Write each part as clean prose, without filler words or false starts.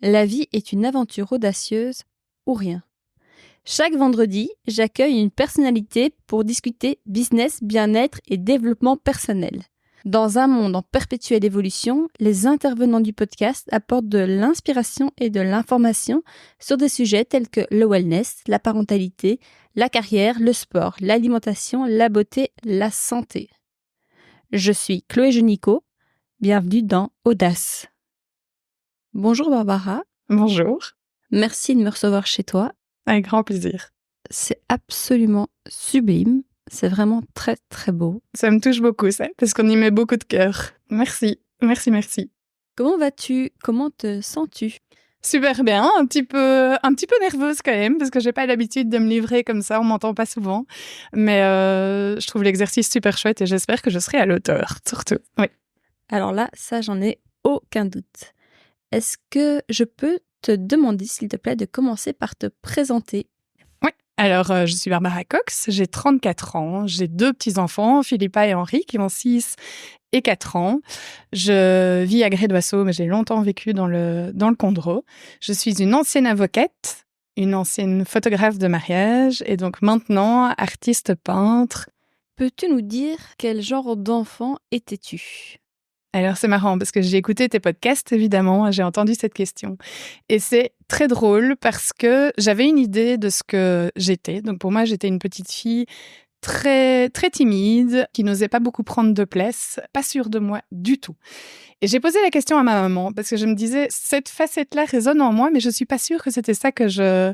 La vie est une aventure audacieuse ou rien. Chaque vendredi, j'accueille une personnalité pour discuter business, bien-être et développement personnel. Dans un monde en perpétuelle évolution, les intervenants du podcast apportent de l'inspiration et de l'information sur des sujets tels que le wellness, la parentalité, la carrière, le sport, l'alimentation, la beauté, la santé. Je suis Chloé Genico, bienvenue dans Audace. Bonjour Barbara. Bonjour. Merci de me recevoir chez toi. Avec grand plaisir. C'est absolument sublime. C'est vraiment très, très beau. Ça me touche beaucoup, ça, parce qu'on y met beaucoup de cœur. Merci. Comment vas-tu? Comment te sens-tu? Super bien, un petit peu nerveuse quand même, parce que j'ai pas l'habitude de me livrer comme ça, on m'entend pas souvent. Mais je trouve l'exercice super chouette et j'espère que je serai à l'auteur, surtout. Oui. Alors là, ça, j'en ai aucun doute. Est-ce que je peux te demander, s'il te plaît, de commencer par te présenter? Oui. Alors, je suis Barbara Cox, j'ai 34 ans, j'ai 2 petits-enfants, Philippa et Henri, qui ont 6 et 4 ans. Je vis à Gré-d'Oisseau, mais j'ai longtemps vécu dans le Condro. Je suis une ancienne avocate, une ancienne photographe de mariage, et donc maintenant artiste peintre. Peux-tu nous dire quel genre d'enfant étais-tu? Alors, c'est marrant parce que j'ai écouté tes podcasts, évidemment, j'ai entendu cette question. Et c'est très drôle parce que j'avais une idée de ce que j'étais. Donc, pour moi, j'étais une petite fille très, très timide, qui n'osait pas beaucoup prendre de place, pas sûre de moi du tout. Et j'ai posé la question à ma maman parce que je me disais, cette facette-là résonne en moi, mais je suis pas sûre que c'était ça que je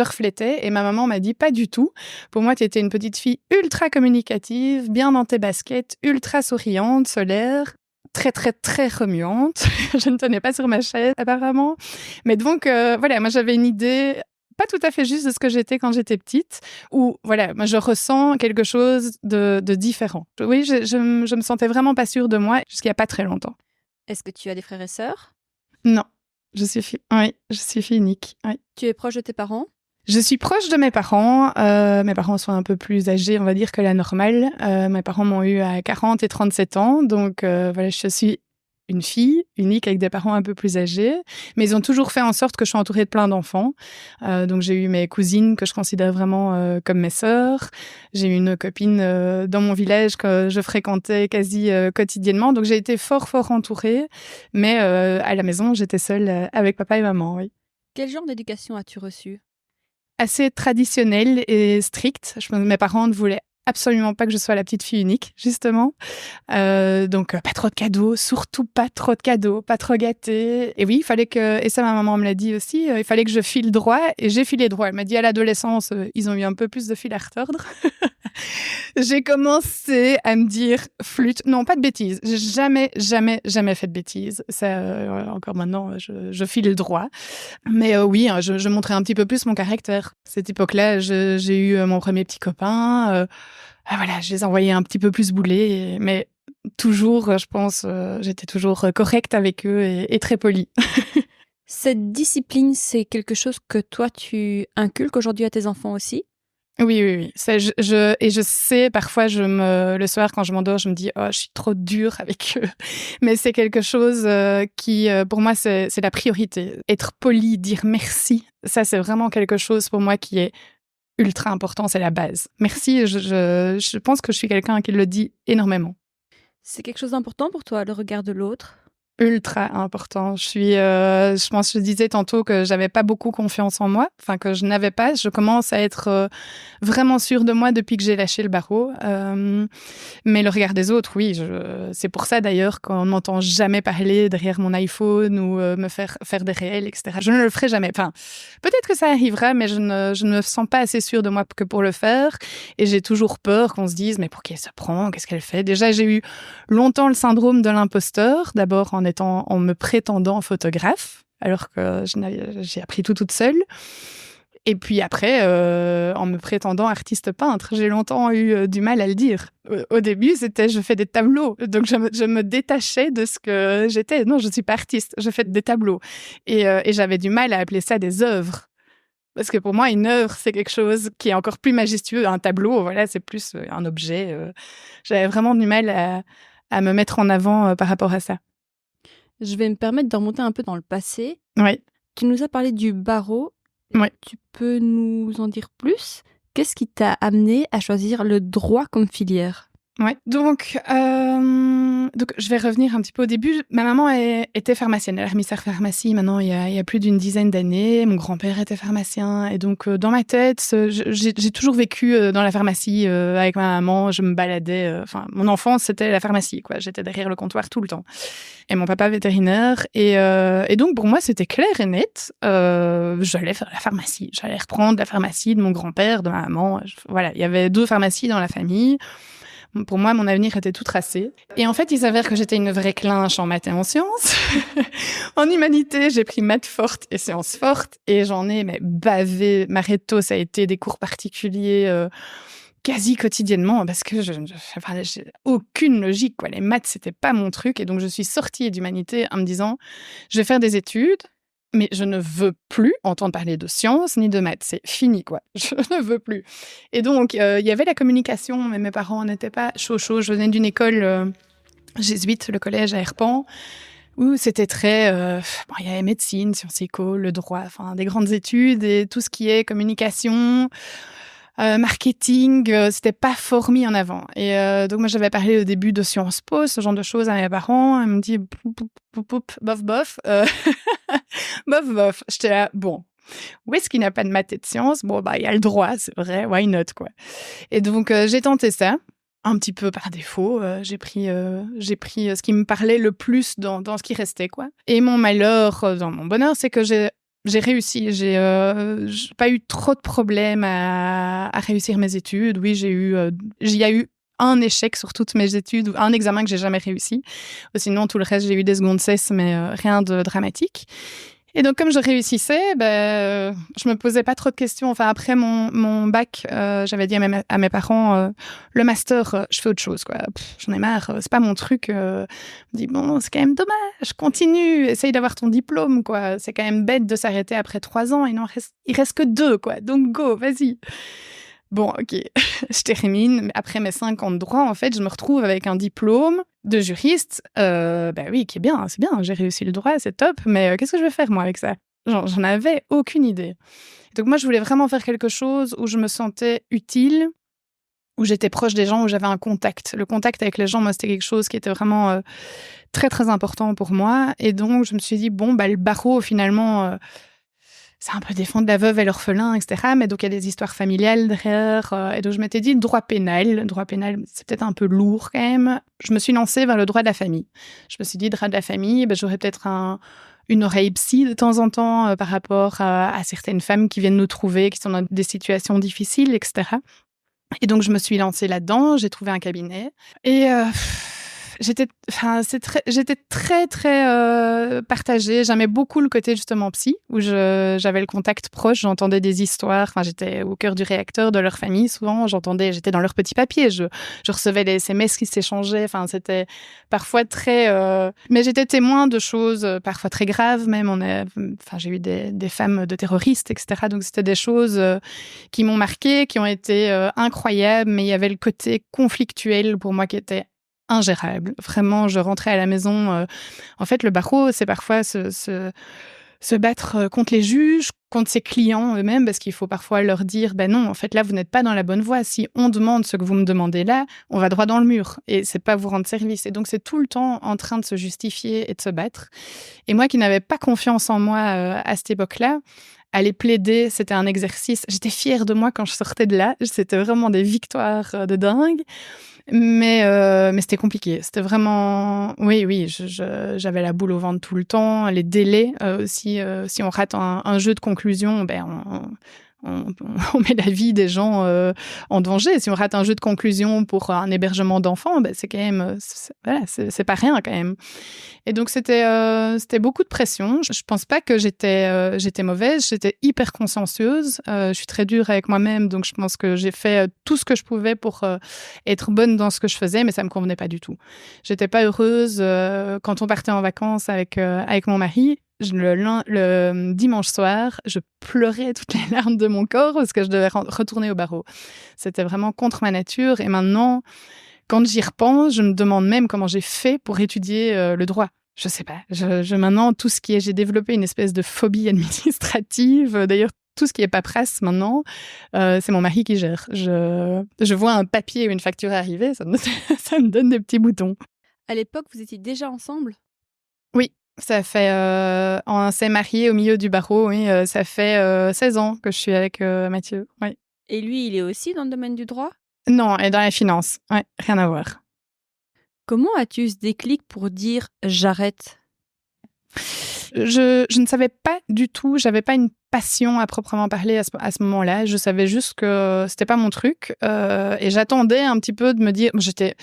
reflétais. Et ma maman m'a dit, pas du tout. Pour moi, tu étais une petite fille ultra communicative, bien dans tes baskets, ultra souriante, solaire, très, très, très remuante. Je ne tenais pas sur ma chaise, apparemment. Mais donc, voilà, moi, j'avais une idée pas tout à fait juste de ce que j'étais quand j'étais petite, où, voilà, moi, je ressens quelque chose de différent. Oui, je me sentais vraiment pas sûre de moi jusqu'il y a pas très longtemps. Est-ce que tu as des frères et sœurs? Non, je suis fille unique. Oui. Tu es proche de tes parents? Je suis proche de mes parents. Mes parents sont un peu plus âgés, on va dire, que la normale. Mes parents m'ont eu à 40 et 37 ans. Donc, voilà, je suis une fille unique avec des parents un peu plus âgés. Mais ils ont toujours fait en sorte que je sois entourée de plein d'enfants. Donc, j'ai eu mes cousines que je considère vraiment comme mes sœurs. J'ai eu une copine dans mon village que je fréquentais quasi quotidiennement. Donc, j'ai été fort, fort entourée. Mais à la maison, j'étais seule avec papa et maman, oui. Quel genre d'éducation as-tu reçu? Assez traditionnel et strict. Je pense que mes parents ne voulaient absolument pas que je sois la petite fille unique, justement. Donc, pas trop de cadeaux, surtout pas trop de cadeaux, pas trop gâtés. Et oui, il fallait que, et ça ma maman me l'a dit aussi, il fallait que je file droit, et j'ai filé droit. Elle m'a dit à l'adolescence, ils ont eu un peu plus de fil à retordre. J'ai commencé à me dire flûte. Non, pas de bêtises. J'ai jamais fait de bêtises. Ça, encore maintenant, je file droit. Mais oui, je montrais un petit peu plus mon caractère. Cette époque-là, j'ai eu mon premier petit copain. Voilà, je les envoyais un petit peu plus bouler. Mais toujours, je pense, j'étais toujours correcte avec eux et très polie. Cette discipline, c'est quelque chose que toi, tu inculques aujourd'hui à tes enfants aussi? Oui. Ça, je sais, parfois, le soir, quand je m'endors, je me dis, oh, je suis trop dure avec eux. Mais c'est quelque chose qui, pour moi, c'est la priorité. Être poli, dire merci, ça, c'est vraiment quelque chose pour moi qui est ultra important, c'est la base. Merci, je pense que je suis quelqu'un qui le dit énormément. C'est quelque chose d'important pour toi, le regard de l'autre? Ultra important. Je pense, je disais tantôt que j'avais pas beaucoup confiance en moi, enfin que je n'avais pas. Je commence à être vraiment sûre de moi depuis que j'ai lâché le barreau. Mais le regard des autres, oui, c'est pour ça d'ailleurs qu'on n'entend jamais parler derrière mon iPhone ou me faire des réels, etc. Je ne le ferai jamais. Enfin, peut-être que ça arrivera, mais je ne me sens pas assez sûre de moi que pour le faire. Et j'ai toujours peur qu'on se dise, mais pour qui elle se prend? Qu'est-ce qu'elle fait? Déjà, j'ai eu longtemps le syndrome de l'imposteur, d'abord en me prétendant photographe, alors que j'ai appris tout toute seule. Et puis après, en me prétendant artiste peintre, j'ai longtemps eu du mal à le dire. Au début, c'était je fais des tableaux. Donc, je me détachais de ce que j'étais. Non, je ne suis pas artiste, je fais des tableaux. Et j'avais du mal à appeler ça des œuvres. Parce que pour moi, une œuvre, c'est quelque chose qui est encore plus majestueux. Un tableau, voilà, c'est plus un objet. J'avais vraiment du mal à me mettre en avant par rapport à ça. Je vais me permettre de remonter un peu dans le passé. Oui. Tu nous as parlé du barreau. Ouais. Tu peux nous en dire plus? Qu'est-ce qui t'a amené à choisir le droit comme filière? Ouais, donc je vais revenir un petit peu au début. Ma maman était pharmacienne, elle a remis sa pharmacie maintenant il y a plus d'une dizaine d'années. Mon grand-père était pharmacien et donc dans ma tête, j'ai toujours vécu dans la pharmacie avec ma maman. Je me baladais, mon enfance c'était la pharmacie, quoi. J'étais derrière le comptoir tout le temps. Et mon papa vétérinaire et donc pour moi c'était clair et net. J'allais faire la pharmacie, j'allais reprendre la pharmacie de mon grand-père, de ma maman. Voilà, il y avait 2 pharmacies dans la famille. Pour moi, mon avenir était tout tracé. Et en fait, il s'avère que j'étais une vraie clinche en maths et en sciences. En humanité, j'ai pris maths fortes et sciences fortes. Et j'en ai bavé. Ma réto, ça a été des cours particuliers quasi quotidiennement parce que j'ai aucune logique, quoi. Les maths, c'était pas mon truc. Et donc, je suis sortie d'humanité en me disant, je vais faire des études. Mais je ne veux plus entendre parler de sciences ni de maths. C'est fini, quoi. Je ne veux plus. Et donc, il y avait la communication, mais mes parents n'étaient pas chauds. Je venais d'une école jésuite, le collège à Herpan, où c'était très... il y avait médecine, sciences éco, le droit, des grandes études et tout ce qui est communication... marketing, c'était pas fort mis en avant. Et donc moi j'avais parlé au début de Sciences Po, ce genre de choses à mes parents. Ils me dit bof bof, bof bof. J'étais là, bon, où est-ce qu'il n'y a pas de maths et de sciences? Bon il y a le droit, c'est vrai, why not, quoi. Et donc j'ai tenté ça. Un petit peu par défaut, j'ai pris ce qui me parlait le plus dans ce qui restait, quoi. Et mon malheur dans mon bonheur, c'est que j'ai réussi. J'ai pas eu trop de problèmes à réussir mes études. Oui, il y a eu un échec sur toutes mes études, ou un examen que j'ai jamais réussi. Sinon, tout le reste, j'ai eu des secondes cesse, mais rien de dramatique. Et donc, comme je réussissais, je me posais pas trop de questions. Après mon bac, j'avais dit à mes parents, le master, je fais autre chose, quoi. J'en ai marre, c'est pas mon truc. Je me dis, bon, c'est quand même dommage, continue, essaye d'avoir ton diplôme, quoi. C'est quand même bête de s'arrêter après 3 ans, il reste que 2, quoi. Donc, go, vas-y. Bon, ok, je termine. Après mes 5 ans de droit, en fait, je me retrouve avec un diplôme de juriste. Oui, qui est bien, c'est bien, j'ai réussi le droit, c'est top. Mais qu'est-ce que je vais faire, moi, avec ça? J'en avais aucune idée. Donc moi, je voulais vraiment faire quelque chose où je me sentais utile, où j'étais proche des gens, où j'avais un contact. Le contact avec les gens, moi, c'était quelque chose qui était vraiment très, très important pour moi. Et donc, je me suis dit, le barreau, finalement... c'est un peu défendre la veuve et l'orphelin, etc. Mais donc, il y a des histoires familiales derrière. Et donc, je m'étais dit, droit pénal, c'est peut-être un peu lourd quand même. Je me suis lancée vers le droit de la famille. Je me suis dit, droit de la famille, j'aurais peut-être une oreille psy de temps en temps par rapport à certaines femmes qui viennent nous trouver, qui sont dans des situations difficiles, etc. Et donc, je me suis lancée là-dedans. J'ai trouvé un cabinet. Et... J'étais très, très partagée. J'aimais beaucoup le côté, justement, psy, où j'avais le contact proche, j'entendais des histoires. J'étais au cœur du réacteur de leur famille, souvent. J'étais dans leur petit papier. Je recevais les SMS qui s'échangeaient. C'était parfois très... Mais j'étais témoin de choses parfois très graves, même. J'ai eu des femmes de terroristes, etc. Donc, c'était des choses qui m'ont marquée, qui ont été incroyables. Mais il y avait le côté conflictuel, pour moi, qui était ingérable. Vraiment, je rentrais à la maison. En fait, le barreau, c'est parfois se battre contre les juges, contre ses clients eux-mêmes, parce qu'il faut parfois leur dire, non, en fait, là, vous n'êtes pas dans la bonne voie. Si on demande ce que vous me demandez là, on va droit dans le mur. Et c'est pas vous rendre service. Et donc, c'est tout le temps en train de se justifier et de se battre. Et moi, qui n'avais pas confiance en moi à cette époque-là, aller plaider, c'était un exercice. J'étais fière de moi quand je sortais de là. C'était vraiment des victoires de dingue. Mais c'était compliqué. C'était vraiment... Oui, j'avais la boule au ventre tout le temps. Les délais aussi. Si on rate un jeu de conclusion, on met la vie des gens en danger. Si on rate un jeu de conclusion pour un hébergement d'enfants, c'est quand même... c'est pas rien, quand même. Et donc, c'était beaucoup de pression. Je pense pas que j'étais mauvaise. J'étais hyper consciencieuse. Je suis très dure avec moi-même. Donc, je pense que j'ai fait tout ce que je pouvais pour être bonne dans ce que je faisais, mais ça me convenait pas du tout. J'étais pas heureuse quand on partait en vacances avec mon mari. Le dimanche soir, je pleurais toutes les larmes de mon corps parce que je devais retourner au barreau. C'était vraiment contre ma nature. Et maintenant, quand j'y repense, je me demande même comment j'ai fait pour étudier le droit. je sais pas. Maintenant, tout ce qui est... J'ai développé une espèce de phobie administrative. D'ailleurs, tout ce qui est paperasse maintenant, c'est mon mari qui gère. Je vois un papier ou une facture arriver, ça me donne des petits boutons. À l'époque, vous étiez déjà ensemble ? Oui, ça fait... on s'est mariés au milieu du barreau, oui. Ça fait 16 ans que je suis avec Mathieu, oui. Et lui, il est aussi dans le domaine du droit ? Non, et dans la finance, ouais, rien à voir. Comment as-tu eu ce déclic pour dire « j'arrête » ? Je ne savais pas du tout, j'avais pas une passion à proprement parler à ce moment-là. Je savais juste que c'était pas mon truc et j'attendais un petit peu de me dire... J'étais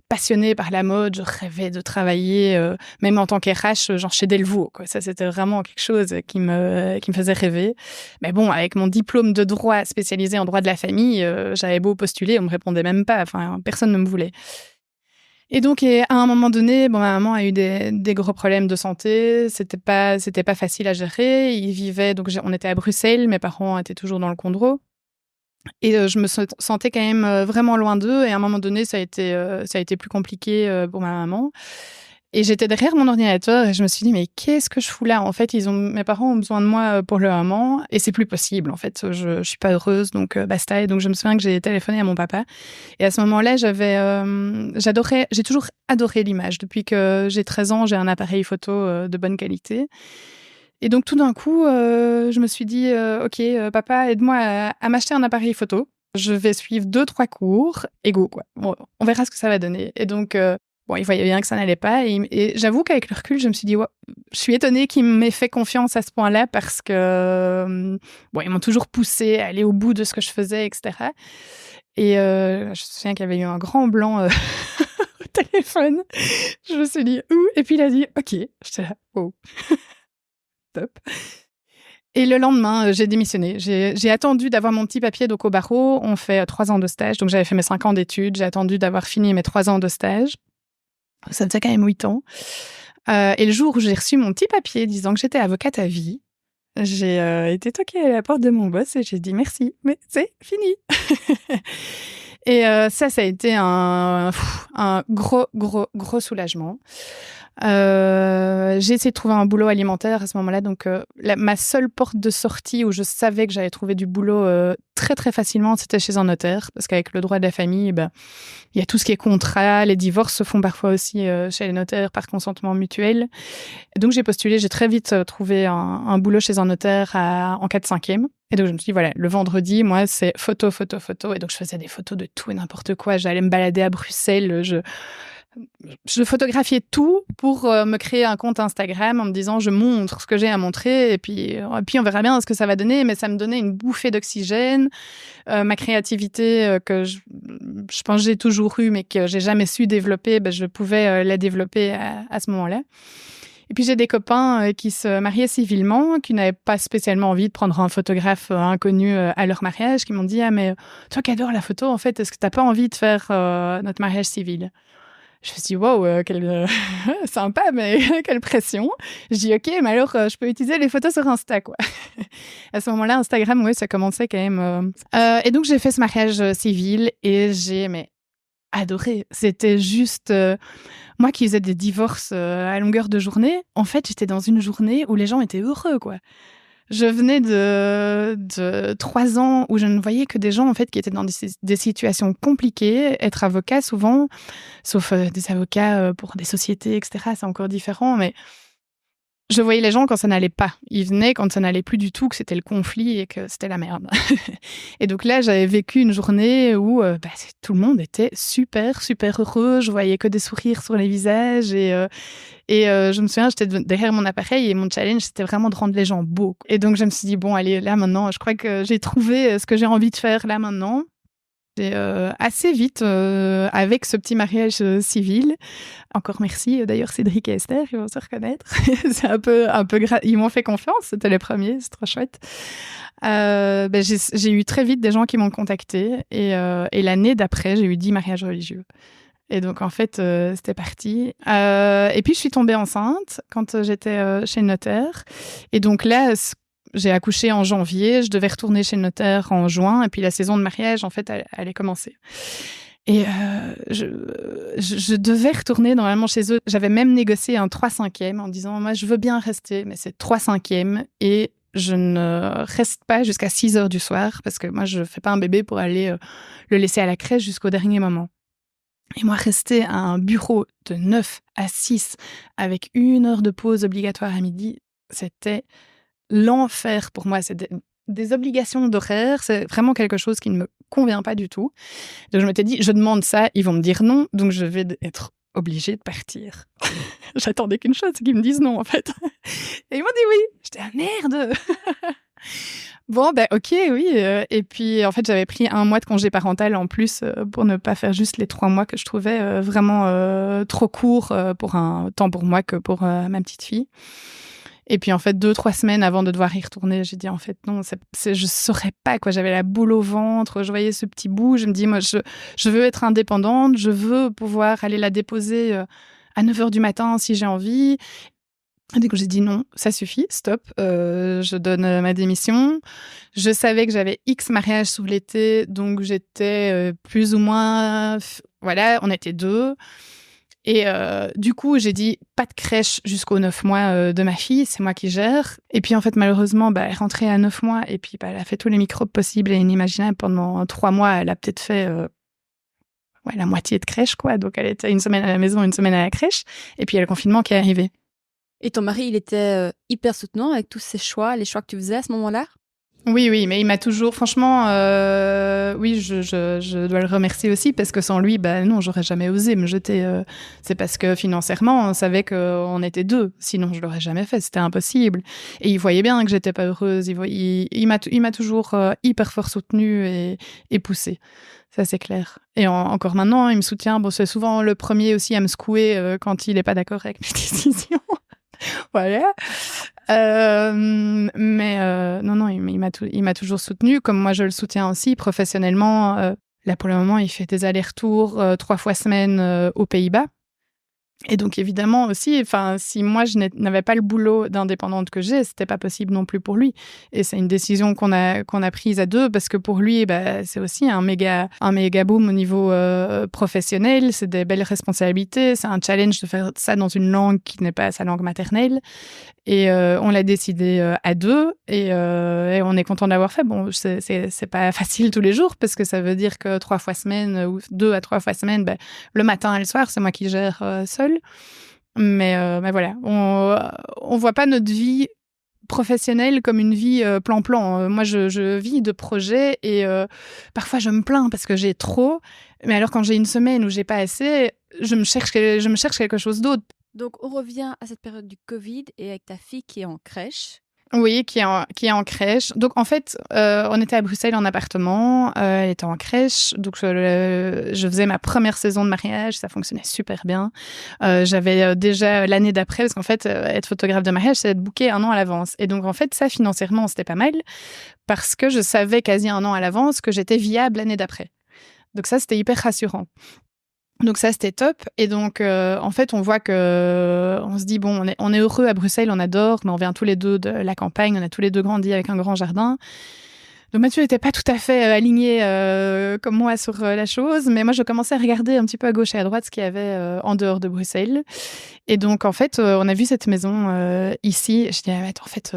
passionnée par la mode, je rêvais de travailler, même en tant qu'RH, genre chez Delvaux, quoi. Ça, c'était vraiment quelque chose qui me faisait rêver. Mais bon, avec mon diplôme de droit spécialisé en droit de la famille, j'avais beau postuler, on me répondait même pas. Enfin, personne ne me voulait. Et donc, à un moment donné, ma maman a eu des gros problèmes de santé. C'était pas facile à gérer. On était à Bruxelles. Mes parents étaient toujours dans le Condro. Et je me sentais quand même vraiment loin d'eux. Et à un moment donné, ça a été plus compliqué pour ma maman. Et j'étais derrière mon ordinateur et je me suis dit, mais qu'est-ce que je fous là ? En fait, mes parents ont besoin de moi pour le moment et c'est plus possible. En fait, je suis pas heureuse, donc basta. Et donc, je me souviens que j'ai téléphoné à mon papa. Et à ce moment-là, j'ai toujours adoré l'image. Depuis que j'ai 13 ans, j'ai un appareil photo de bonne qualité. Et donc, tout d'un coup, je me suis dit, OK, papa, aide-moi à m'acheter un appareil photo. Je vais suivre 2-3 cours et go, quoi. Bon, on verra ce que ça va donner. Et donc... Bon, il voyait bien que ça n'allait pas. Et j'avoue qu'avec le recul, je me suis dit, ouais, je suis étonnée qu'ils m'aient fait confiance à ce point-là parce que, ils m'ont toujours poussée à aller au bout de ce que je faisais, etc. Et je me souviens qu'il y avait eu un grand blanc au téléphone. Je me suis dit, ouh. Et puis il a dit, OK. J'étais là, wow. Top. Et le lendemain, j'ai démissionné. J'ai attendu d'avoir mon petit papier. Donc, au barreau, on fait 3 ans de stage. Donc, j'avais fait mes 5 ans d'études. J'ai attendu d'avoir fini mes 3 ans de stage. Ça faisait quand même 8 ans. Et le jour où j'ai reçu mon petit papier disant que j'étais avocate à vie, j'ai été toquée à la porte de mon boss et j'ai dit merci, mais c'est fini. Et ça a été un gros soulagement. J'ai essayé de trouver un boulot alimentaire à ce moment-là. Donc, ma seule porte de sortie où je savais que j'allais trouver du boulot très, très facilement, c'était chez un notaire. Parce qu'avec le droit de la famille, il y a tout ce qui est contrat. Les divorces se font parfois aussi chez les notaires par consentement mutuel. Et donc, j'ai postulé. J'ai très vite trouvé un boulot chez un notaire en 4/5e. Et donc, je me suis dit, voilà, le vendredi, moi, c'est photo. Et donc, je faisais des photos de tout et n'importe quoi. J'allais me balader à Bruxelles. Je photographiais tout pour me créer un compte Instagram en me disant je montre ce que j'ai à montrer et puis on verra bien ce que ça va donner, mais ça me donnait une bouffée d'oxygène. Ma créativité que je pense que j'ai toujours eu mais que j'ai jamais su développer, je pouvais la développer à ce moment-là. Et puis j'ai des copains qui se mariaient civilement, qui n'avaient pas spécialement envie de prendre un photographe inconnu à leur mariage, qui m'ont dit « Ah mais toi qui adores la photo, en fait, est-ce que t'as pas envie de faire notre mariage civil ?» Je me suis dit, wow, quelle sympa, mais quelle pression. Je dis, OK, mais alors, je peux utiliser les photos sur Insta, quoi. À ce moment-là, Instagram, oui, ça commençait quand même. Et donc, j'ai fait ce mariage civil et j'ai adoré. C'était juste... moi qui faisais des divorces à longueur de journée, en fait, j'étais dans une journée où les gens étaient heureux, quoi. Je venais de 3 ans où je ne voyais que des gens en fait qui étaient dans des situations compliquées. Être avocat souvent, sauf des avocats pour des sociétés, etc. C'est encore différent, mais je voyais les gens quand ça n'allait pas. Ils venaient quand ça n'allait plus du tout, que c'était le conflit et que c'était la merde. Et donc là, j'avais vécu une journée où tout le monde était super heureux. Je voyais que des sourires sur les visages et je me souviens, j'étais derrière mon appareil et mon challenge, c'était vraiment de rendre les gens beaux. Et donc, je me suis dit, bon, allez, là, maintenant, je crois que j'ai trouvé ce que j'ai envie de faire là, maintenant. Et assez vite, avec ce petit mariage civil, encore merci d'ailleurs Cédric et Esther, ils vont se reconnaître. C'est un peu ils m'ont fait confiance, c'était les premiers, c'est trop chouette. J'ai eu très vite des gens qui m'ont contacté et l'année d'après, j'ai eu 10 mariages religieux. Et donc, en fait, c'était parti. Et puis, je suis tombée enceinte quand j'étais chez le notaire. Et donc là, j'ai accouché en janvier. Je devais retourner chez le notaire en juin. Et puis, la saison de mariage, en fait, elle est commencée. Et je devais retourner normalement chez eux. J'avais même négocié un 3/5 en disant, moi, je veux bien rester, mais c'est 3/5 et je ne reste pas jusqu'à 6 heures du soir parce que moi, je fais pas un bébé pour aller le laisser à la crèche jusqu'au dernier moment. Et moi, rester à un bureau de 9 à 6 avec 1 heure de pause obligatoire à midi, c'était l'enfer pour moi. C'est des obligations d'horaire. C'est vraiment quelque chose qui ne me convient pas du tout. Donc, je m'étais dit, je demande ça, ils vont me dire non, donc je vais être obligée de partir. J'attendais qu'une chose, c'est qu'ils me disent non, en fait. Et ils m'ont dit oui. J'étais, ah merde. Bon, ben ok, oui. Et puis, en fait, j'avais pris 1 mois de congé parental en plus pour ne pas faire juste les 3 mois que je trouvais vraiment trop court pour tant pour moi que pour ma petite fille. Et puis, en fait, 2-3 semaines avant de devoir y retourner, j'ai dit, en fait, non, je saurais pas, quoi. J'avais la boule au ventre, je voyais ce petit bout. Je me dis, moi, je veux être indépendante, je veux pouvoir aller la déposer à 9 heures du matin si j'ai envie. Et donc, j'ai dit non, ça suffit, stop, je donne ma démission. Je savais que j'avais X mariages sous l'été, donc j'étais plus ou moins... Voilà, on était 2. Et du coup, j'ai dit pas de crèche jusqu'aux 9 mois de ma fille, c'est moi qui gère. Et puis en fait, malheureusement, elle est rentrée à 9 mois et puis elle a fait tous les microbes possibles et inimaginables pendant 3 mois. Elle a peut-être fait la moitié de crèche, quoi. Donc elle était 1 semaine à la maison, 1 semaine à la crèche. Et puis il y a le confinement qui est arrivé. Et ton mari, il était hyper soutenant avec tous ces choix, les choix que tu faisais à ce moment-là? Oui, mais il m'a toujours, franchement, oui, je dois le remercier aussi parce que sans lui, non, j'aurais jamais osé me jeter. C'est parce que financièrement, on savait qu'on était 2, sinon je l'aurais jamais fait, c'était impossible. Et il voyait bien que j'étais pas heureuse. Il m'a toujours hyper fort soutenue et poussée. Ça, c'est clair. Et encore maintenant, il me soutient. Bon, c'est souvent le premier aussi à me secouer quand il est pas d'accord avec mes décisions. Voilà. Non, il m'a toujours soutenue, comme moi je le soutiens aussi professionnellement. Là, pour le moment, il fait des allers-retours 3 fois semaine aux Pays-Bas. Et donc, évidemment, aussi, si moi, je n'avais pas le boulot d'indépendante que j'ai, c'était pas possible non plus pour lui. Et c'est une décision qu'on a prise à 2 parce que pour lui, c'est aussi un méga boom au niveau professionnel. C'est des belles responsabilités. C'est un challenge de faire ça dans une langue qui n'est pas sa langue maternelle. Et on l'a décidé à 2 et on est content de l'avoir fait. Bon, c'est pas facile tous les jours parce que ça veut dire que 3 fois semaine ou 2 à 3 fois semaine, le matin et le soir, c'est moi qui gère seule. Mais voilà, on voit pas notre vie professionnelle comme une vie plan-plan. Moi, je vis de projets et parfois je me plains parce que j'ai trop. Mais alors quand j'ai une semaine où j'ai pas assez, je me cherche quelque chose d'autre. Donc, on revient à cette période du Covid et avec ta fille qui est en crèche. Oui, qui est en crèche. Donc, en fait, on était à Bruxelles en appartement. Elle était en crèche. Donc, je faisais ma première saison de mariage. Ça fonctionnait super bien. J'avais déjà l'année d'après, parce qu'en fait, être photographe de mariage, c'est être booké 1 an à l'avance. Et donc, en fait, ça, financièrement, c'était pas mal parce que je savais quasi 1 an à l'avance que j'étais viable l'année d'après. Donc, ça, c'était hyper rassurant. Donc ça, c'était top. Et donc, en fait, on voit que on se dit, bon, on est heureux à Bruxelles, on adore, mais on vient tous les 2 de la campagne, on a tous les 2 grandi avec un grand jardin. Donc Mathieu n'était pas tout à fait aligné comme moi sur la chose, mais moi, je commençais à regarder un petit peu à gauche et à droite ce qu'il y avait en dehors de Bruxelles. Et donc, en fait, on a vu cette maison ici. Je dis, en fait...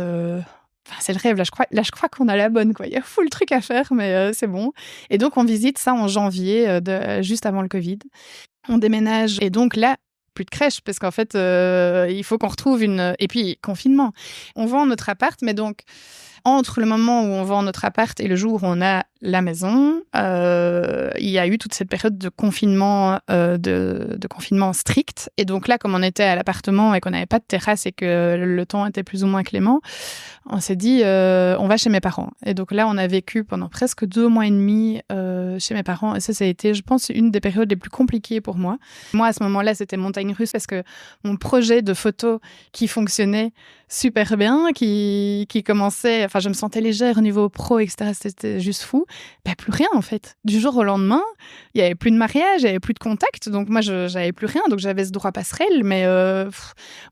c'est le rêve, là je crois qu'on a la bonne, quoi. Il y a full truc à faire, mais c'est bon. Et donc on visite ça en janvier, juste avant le Covid. On déménage et donc là, plus de crèche parce qu'en fait, il faut qu'on retrouve et puis confinement. On vend notre appart, mais donc entre le moment où on vend notre appart et le jour où on a la maison, il y a eu toute cette période de confinement, de confinement strict. Et donc là, comme on était à l'appartement et qu'on n'avait pas de terrasse et que le temps était plus ou moins clément, on s'est dit, on va chez mes parents. Et donc là, on a vécu pendant presque 2 mois et demi chez mes parents. Et ça a été, je pense, une des périodes les plus compliquées pour moi. Moi, à ce moment-là, c'était montagne russe parce que mon projet de photo qui fonctionnait super bien, qui commençait... Enfin, je me sentais légère au niveau pro, etc. C'était juste fou. Plus rien, en fait. Du jour au lendemain, il n'y avait plus de mariage, il n'y avait plus de contact. Donc, moi, je n'avais plus rien. Donc, j'avais ce droit passerelle. Mais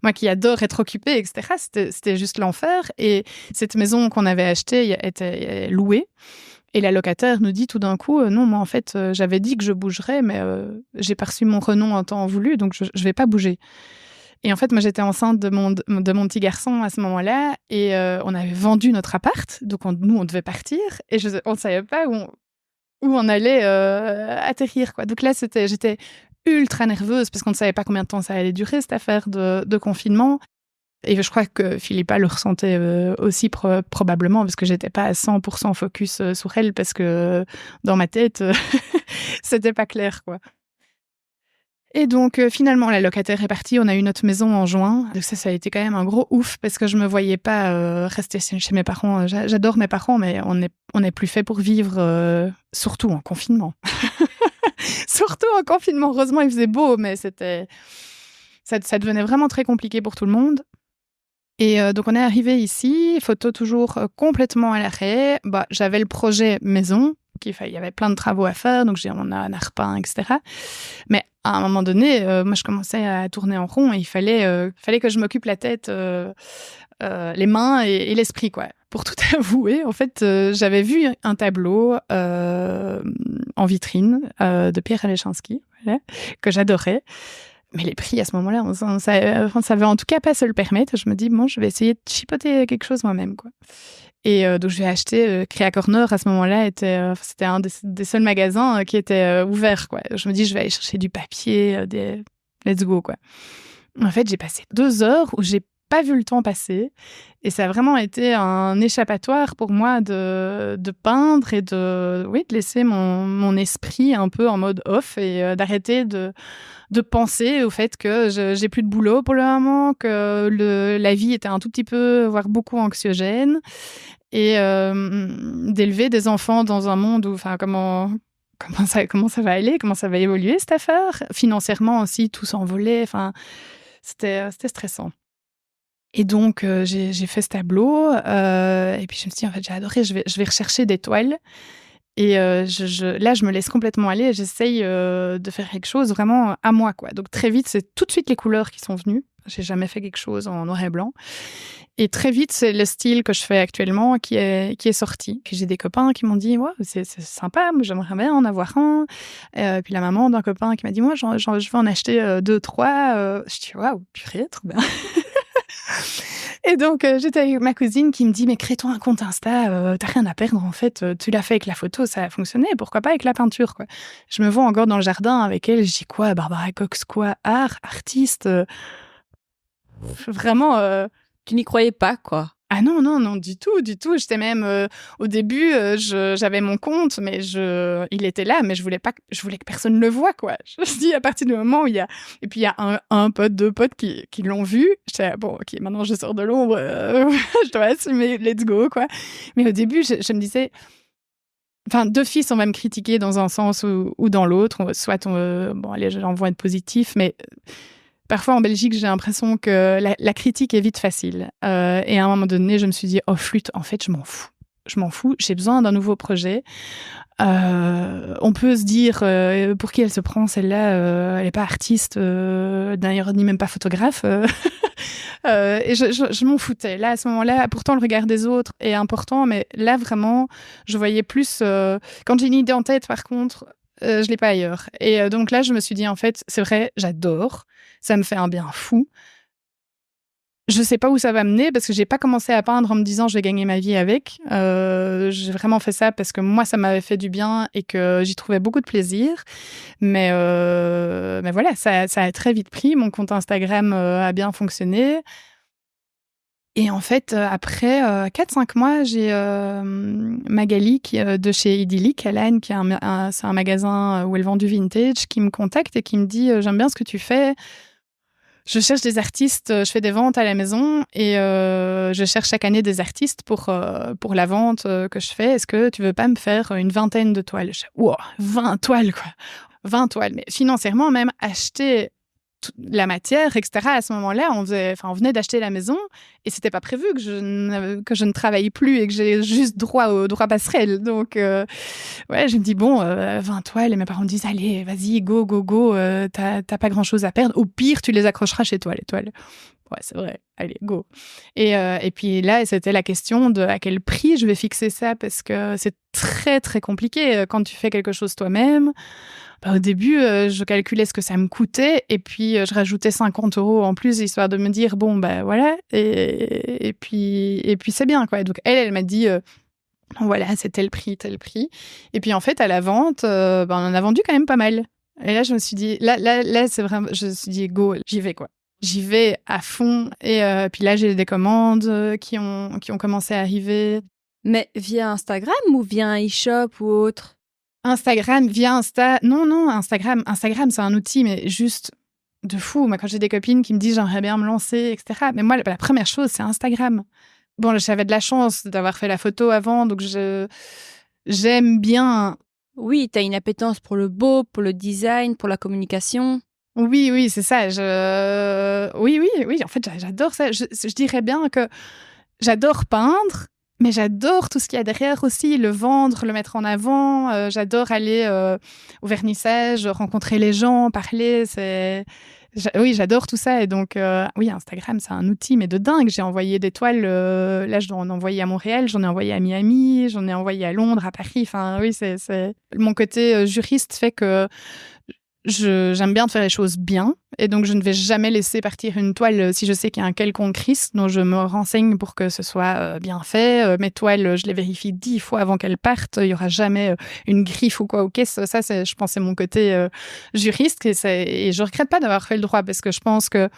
moi qui adore être occupée, etc., c'était juste l'enfer. Et cette maison qu'on avait achetée était louée. Et la locataire nous dit tout d'un coup, non, moi en fait, j'avais dit que je bougerais, mais j'ai pas reçu mon renom en temps voulu, donc je vais pas bouger. Et en fait, moi j'étais enceinte de mon petit garçon à ce moment-là, et on avait vendu notre appart, donc nous on devait partir, et on savait pas où on allait atterrir, quoi. Donc là, j'étais ultra nerveuse parce qu'on ne savait pas combien de temps ça allait durer, cette affaire de confinement. Et je crois que Philippa le ressentait aussi probablement parce que j'étais pas à 100% focus sur elle parce que dans ma tête, c'était pas clair, quoi. Et donc, finalement, la locataire est partie. On a eu notre maison en juin. Donc ça a été quand même un gros ouf parce que je me voyais pas rester chez mes parents. J'adore mes parents, mais on n'est plus fait pour vivre, surtout en confinement. Surtout en confinement. Heureusement, il faisait beau, mais ça devenait vraiment très compliqué pour tout le monde. Et donc, on est arrivé ici, photo toujours complètement à l'arrêt. J'avais le projet maison, il y avait plein de travaux à faire, donc on a un repeint, etc. Mais à un moment donné, moi, je commençais à tourner en rond et il fallait que je m'occupe la tête, les mains et l'esprit, quoi. Pour tout avouer, en fait, j'avais vu un tableau en vitrine de Pierre Alechinsky, voilà, que j'adorais. Mais les prix, à ce moment-là, on savait en tout cas pas se le permettre. Je me dis, bon, je vais essayer de chipoter quelque chose moi-même, quoi. Et donc, je vais acheter Créa Corner. À ce moment-là, c'était un des seuls magasins qui était ouvert, quoi. Je me dis, je vais aller chercher du papier, let's go, quoi. En fait, j'ai passé 2 heures où j'ai pas vu le temps passer. Et ça a vraiment été un échappatoire pour moi de peindre et de laisser mon esprit un peu en mode off et d'arrêter de penser au fait que j'ai plus de boulot pour le moment, que la vie était un tout petit peu, voire beaucoup anxiogène, et d'élever des enfants dans un monde où, enfin, comment ça va aller, comment ça va évoluer cette affaire. Financièrement aussi, tout s'envolait, enfin, c'était stressant. Et donc, j'ai fait ce tableau, et puis je me suis dit, en fait, j'ai adoré, je vais rechercher des toiles. Et là, je me laisse complètement aller et j'essaye de faire quelque chose vraiment à moi, quoi. Donc, très vite, c'est tout de suite les couleurs qui sont venues. J'ai jamais fait quelque chose en noir et blanc. Et très vite, c'est le style que je fais actuellement qui est sorti. Puis j'ai des copains qui m'ont dit, ouais, c'est sympa, moi, j'aimerais bien en avoir un. Puis la maman d'un copain qui m'a dit, moi, je vais en acheter 2, 3. Je dis, waouh, purée, trop bien. Et donc, j'étais avec ma cousine qui me dit, mais crée-toi un compte Insta, t'as rien à perdre, en fait, tu l'as fait avec la photo, ça a fonctionné, pourquoi pas avec la peinture, quoi. Je me vois encore dans le jardin avec elle, je dis quoi, Barbara Cox, quoi, artiste, vraiment... Tu n'y croyais pas, quoi. Ah non, du tout. J'étais même au début, j'avais mon compte, mais il était là, mais je voulais que personne le voie, quoi. Je me dis à partir du moment où il y a un pote, 2 potes qui l'ont vu, j'étais bon, ok, maintenant je sors de l'ombre, je dois assumer, let's go, quoi. Mais au début, je me disais, enfin, d'office, on va me critiquer dans un sens ou dans l'autre, soit bon, allez, j'envoie être positif, mais parfois, en Belgique, j'ai l'impression que la critique est vite facile. Et à un moment donné, je me suis dit, oh, flûte, en fait, je m'en fous. J'ai besoin d'un nouveau projet. On peut se dire, pour qui elle se prend, celle-là, elle n'est pas artiste, d'ailleurs, ni même pas photographe. Et je m'en foutais. Là, à ce moment-là, pourtant, le regard des autres est important, mais là, vraiment, je voyais plus... quand j'ai une idée en tête, par contre... je l'ai pas ailleurs. Et donc là, je me suis dit, en fait, c'est vrai, j'adore. Ça me fait un bien fou. Je sais pas où ça va mener parce que j'ai pas commencé à peindre en me disant je vais gagner ma vie avec. J'ai vraiment fait ça parce que moi, ça m'avait fait du bien et que j'y trouvais beaucoup de plaisir. Mais voilà, ça a très vite pris. Mon compte Instagram a bien fonctionné. Et en fait, après 4-5 mois, j'ai Magali de chez Idyllic, Alan, c'est un magasin où elle vend du vintage, qui me contacte et qui me dit « J'aime bien ce que tu fais. Je cherche des artistes, je fais des ventes à la maison et je cherche chaque année des artistes pour la vente que je fais. Est-ce que tu veux pas me faire une 20aine de toiles ?» Je dis « Wow, 20 toiles, quoi. 20 toiles. » Mais financièrement, même acheter la matière, etc. À ce moment-là, on venait d'acheter la maison et c'était pas prévu que je ne travaille plus et que j'ai juste droit au droit passerelle. Donc, je me dis, bon, 20 toiles, et mes parents me disent, allez, vas-y, go, t'as pas grand-chose à perdre. Au pire, tu les accrocheras chez toi, les toiles. Ouais, c'est vrai. Allez, go. Et puis là, c'était la question de à quel prix je vais fixer ça, parce que c'est très, très compliqué quand tu fais quelque chose toi-même. Au début, je calculais ce que ça me coûtait et puis je rajoutais 50 € en plus, histoire de me dire, bon, voilà, et puis c'est bien, quoi. Donc, elle m'a dit, voilà, c'est tel prix, tel prix. Et puis, en fait, à la vente, on en a vendu quand même pas mal. Et là, je me suis dit, là, c'est vraiment, je me suis dit, go, j'y vais, quoi. J'y vais à fond. Et puis là, j'ai des commandes qui ont commencé à arriver. Mais via Instagram ou via un e-shop ou autre? Instagram, via Insta. Non, Instagram, c'est un outil, mais juste de fou. Moi, quand j'ai des copines qui me disent j'aimerais bien me lancer, etc. Mais moi, la première chose, c'est Instagram. Bon, j'avais de la chance d'avoir fait la photo avant, donc j'aime bien. Oui, tu as une appétence pour le beau, pour le design, pour la communication. Oui, c'est ça. Oui. En fait, j'adore ça. Je dirais bien que j'adore peindre. Mais j'adore tout ce qu'il y a derrière aussi, le vendre, le mettre en avant. J'adore aller au vernissage, rencontrer les gens, parler. Oui, j'adore tout ça. Et donc, oui, Instagram, c'est un outil, mais de dingue. J'ai envoyé des toiles. Là, je dois en envoyer à Montréal, j'en ai envoyé à Miami, j'en ai envoyé à Londres, à Paris. Enfin, oui, c'est... Mon côté juriste fait que j'aime bien de faire les choses bien, et donc je ne vais jamais laisser partir une toile si je sais qu'il y a un quelconque risque. Donc je me renseigne pour que ce soit bien fait. Mes toiles, je les vérifie 10 fois avant qu'elles partent. Il y aura jamais une griffe ou quoi. Ok, ça, je pense, c'est mon côté juriste, et je regrette pas d'avoir fait le droit, parce que je pense que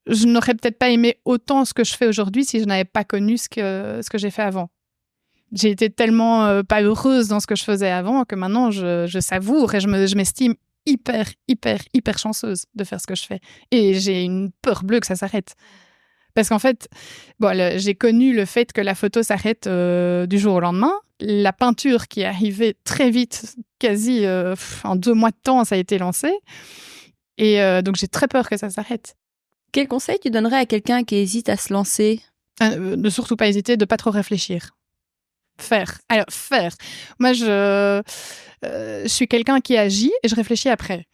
je n'aurais peut-être pas aimé autant ce que je fais aujourd'hui si je n'avais pas connu ce que j'ai fait avant. J'ai été tellement pas heureuse dans ce que je faisais avant que maintenant je savoure, et je m'estime hyper chanceuse de faire ce que je fais. Et j'ai une peur bleue que ça s'arrête. Parce qu'en fait, j'ai connu le fait que la photo s'arrête du jour au lendemain. La peinture qui est arrivée très vite, quasi en 2 mois de temps, ça a été lancé. Et donc j'ai très peur que ça s'arrête. Quel conseil tu donnerais à quelqu'un qui hésite à se lancer? Ne surtout pas hésiter, de pas trop réfléchir. Faire. Moi, je suis quelqu'un qui agit et je réfléchis après.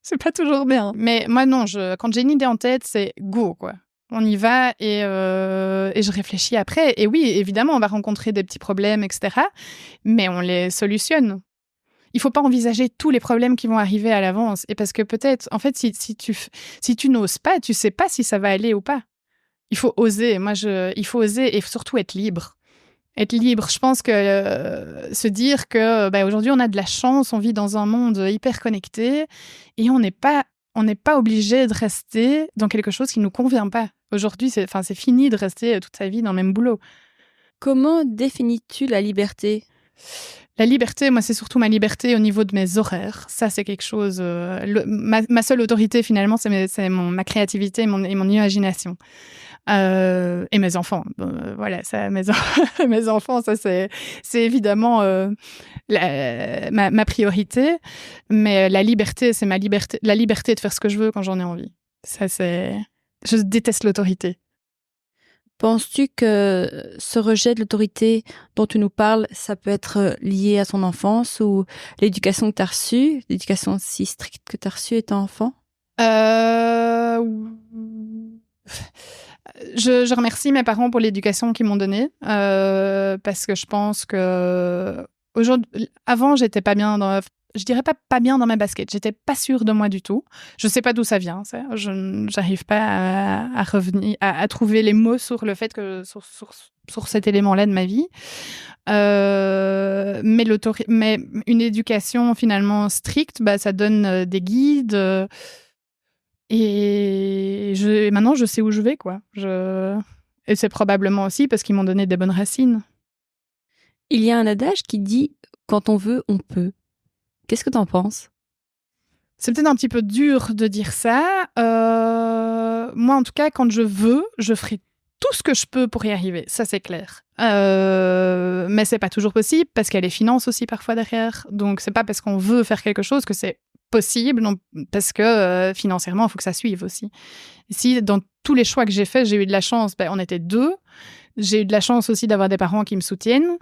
C'est pas toujours bien. Mais moi, non, quand j'ai une idée en tête, c'est go, quoi. On y va, et je réfléchis après. Et oui, évidemment, on va rencontrer des petits problèmes, etc. Mais on les solutionne. Il faut pas envisager tous les problèmes qui vont arriver à l'avance. Et parce que peut-être, en fait, si tu n'oses pas, tu sais pas si ça va aller ou pas. Il faut oser. Il faut oser, et surtout être libre. Être libre, je pense que se dire que aujourd'hui on a de la chance, on vit dans un monde hyper connecté, et on n'est pas obligé de rester dans quelque chose qui nous convient pas. Aujourd'hui, c'est fini de rester toute sa vie dans le même boulot. Comment définis-tu la liberté? La liberté, moi, c'est surtout ma liberté au niveau de mes horaires. Ça, c'est quelque chose... ma seule autorité, finalement, c'est ma créativité et mon imagination. Et mes enfants. Voilà, ça, mes enfants, ça, c'est évidemment ma priorité. Mais la liberté, c'est la liberté de faire ce que je veux quand j'en ai envie. Ça, c'est... Je déteste l'autorité. Penses-tu que ce rejet de l'autorité dont tu nous parles, ça peut être lié à ton enfance ou l'éducation que tu as reçue, l'éducation si stricte que tu as reçue étant enfant? Je remercie mes parents pour l'éducation qu'ils m'ont donnée, parce que je pense que avant, j'étais pas bien je dirais pas bien dans ma basket. J'étais pas sûre de moi du tout. Je sais pas d'où ça vient. J'arrive pas à revenir, à trouver les mots sur le fait que sur cet élément-là de ma vie. Mais une éducation finalement stricte, ça donne des guides. Et maintenant, je sais où je vais, quoi. Et c'est probablement aussi parce qu'ils m'ont donné des bonnes racines. Il y a un adage qui dit « quand on veut, on peut ». Qu'est-ce que t'en penses? C'est peut-être un petit peu dur de dire ça. Moi, en tout cas, quand je veux, je ferai tout ce que je peux pour y arriver. Ça, c'est clair. Mais c'est pas toujours possible parce qu'il y a les finances aussi parfois derrière. Donc, c'est pas parce qu'on veut faire quelque chose que c'est possible, non, parce que financièrement, il faut que ça suive aussi. Si dans tous les choix que j'ai faits, j'ai eu de la chance, on était 2. J'ai eu de la chance aussi d'avoir des parents qui me soutiennent.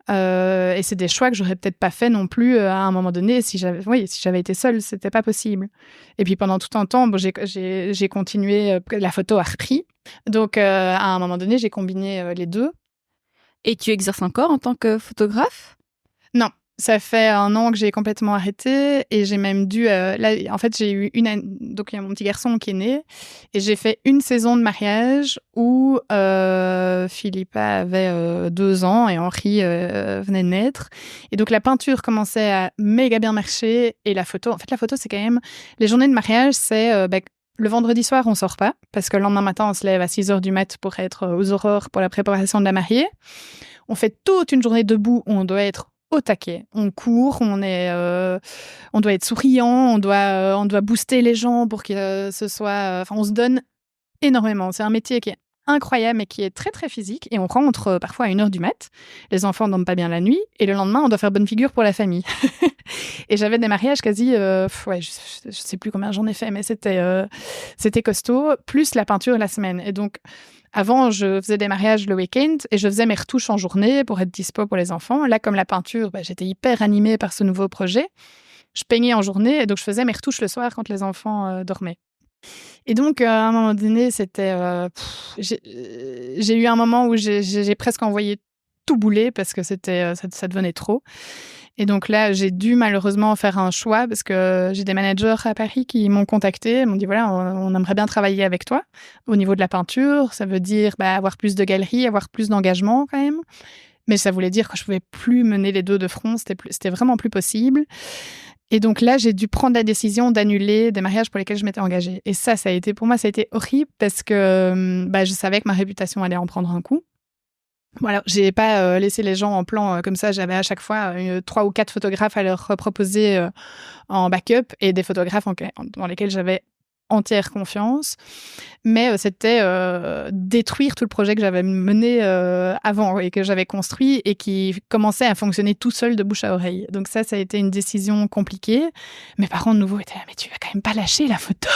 Et c'est des choix que j'aurais peut-être pas fait non plus à un moment donné si j'avais été seule, c'était pas possible. Et puis pendant tout un temps, j'ai continué, la photo a repris. Donc à un moment donné, j'ai combiné les deux. Et tu exerces encore en tant que photographe ? Non, ça fait 1 an que j'ai complètement arrêté et j'ai même dû... là, en fait, j'ai eu donc il y a mon petit garçon qui est né et j'ai fait une saison de mariage où Philippa avait 2 ans et Henri venait de naître. Et donc la peinture commençait à méga bien marcher et la photo... En fait, la photo, c'est quand même... Les journées de mariage, c'est... le vendredi soir, on sort pas parce que le lendemain matin, on se lève à 6h du mat pour être aux aurores pour la préparation de la mariée. On fait toute une journée debout où on doit être au taquet. On court, on doit être souriant, on doit booster les gens pour que ce soit... on se donne énormément. C'est un métier qui est incroyable et qui est très, très physique. Et on rentre parfois à 1h du mat. Les enfants ne dorment pas bien la nuit. Et le lendemain, on doit faire bonne figure pour la famille. Et j'avais des mariages quasi... je sais plus combien j'en ai fait, mais c'était costaud. Plus la peinture la semaine. Et donc... Avant, je faisais des mariages le week-end et je faisais mes retouches en journée pour être dispo pour les enfants. Là, comme la peinture, j'étais hyper animée par ce nouveau projet. Je peignais en journée et donc je faisais mes retouches le soir quand les enfants dormaient. Et donc, à un moment donné, c'était... j'ai eu un moment où j'ai presque envoyé tout bouler parce que ça devenait trop. Et donc là, j'ai dû malheureusement faire un choix parce que j'ai des managers à Paris qui m'ont contacté, m'ont dit voilà, on aimerait bien travailler avec toi au niveau de la peinture. Ça veut dire avoir plus de galeries, avoir plus d'engagement quand même. Mais ça voulait dire que je pouvais plus mener les deux de front, c'était vraiment plus possible. Et donc là, j'ai dû prendre la décision d'annuler des mariages pour lesquels je m'étais engagée. Et ça a été horrible parce que je savais que ma réputation allait en prendre un coup. Voilà, j'ai pas laissé les gens en plan comme ça. J'avais à chaque fois 3 ou 4 photographes à leur proposer en backup et des photographes dans lesquels j'avais entière confiance. Mais c'était détruire tout le projet que j'avais mené avant et que j'avais construit et qui commençait à fonctionner tout seul de bouche à oreille. Donc ça a été une décision compliquée. Mes parents de nouveau étaient là, mais tu vas quand même pas lâcher la photo.